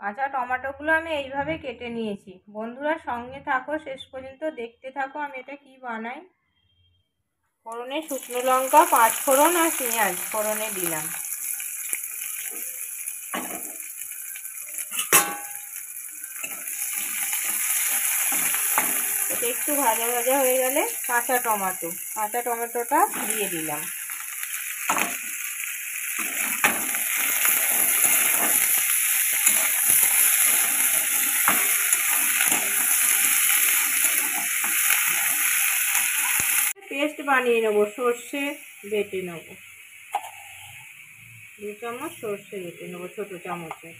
কাঁচা টমেটোগুলো আমি এইভাবে কেটে নিয়েছি। বন্ধুরা সঙ্গে থাকো, শেষ পর্যন্ত দেখতে থাকো আমি এটা কি বানাই। ফোড়নে শুকনো লঙ্কা, 5 ফোড়ন আর পেঁয়াজ ফোড়নে দিলাম। এটা একটু ভাজা ভাজা হয়ে গেলে কাঁচা টমেটোটা দিয়ে দিলাম। পেস্ট বানিয়ে নেবো, সর্ষে বেটে নেবো, 2 চামচ সর্ষে বেটে নেবো ছোট চামচে।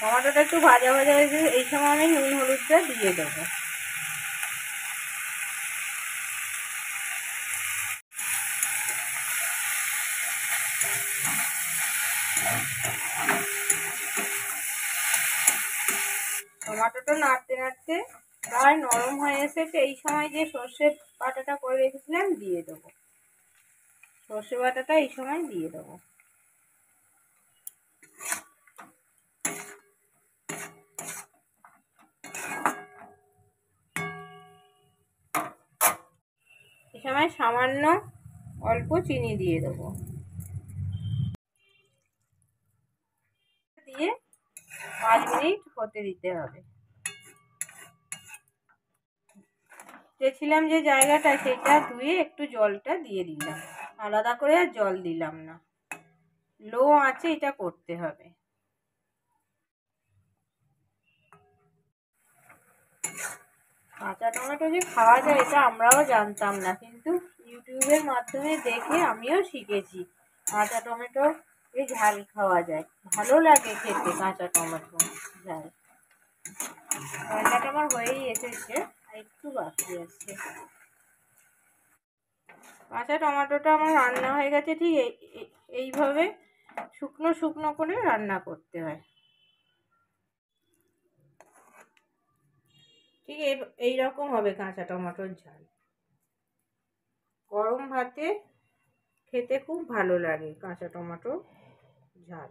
টমেটোটা একটু ভাজা ভাজা হয়েছে, এই সময় আমি নুন হলুদটা দিয়ে দেবো। টমেটোটা নাড়তে নাড়তে প্রায় নরম হয়ে এসেছে, এই সময় যে সর্ষে বাটাটা করে রেখেছিলাম দিয়ে দেবো। সর্ষে বাটাটা এই সময় দিয়ে দেবো। এই সময় সামান্য অল্প চিনি দিয়ে দেবো, দিয়ে 5 মিনিট হতে দিতে হবে। ছিলাম যে জায়গাটা সেটা ধুয়ে একটু জলটা দিয়ে দিলাম, আলাদা করে আর জল দিলাম না। লো আঁচে এটা করতে হবে। কাঁচা টমেটো যে খাওয়া যায় এটা আমরাও জানতাম না, কিন্তু ইউটিউবের মাধ্যমে দেখে আমিও শিখেছি কাঁচা টমেটো এই ঝাল খাওয়া যায়, ভালো লাগে খেতে কাঁচা টমেটো ঝাল। রান্নাটা আমার হয়েই এসেছে, একটু বাকি আছে। কাঁচা টমেটোটা আমার রান্না হয়ে গেছে। ঠিক এইভাবে শুকনো শুকনো করে রান্না করতে হয়। ঠিক এইরকম হবে কাঁচা টমেটোর ঝাল। গরম ভাতে খেতে খুব ভালো লাগে কাঁচা টমেটো ঝাল।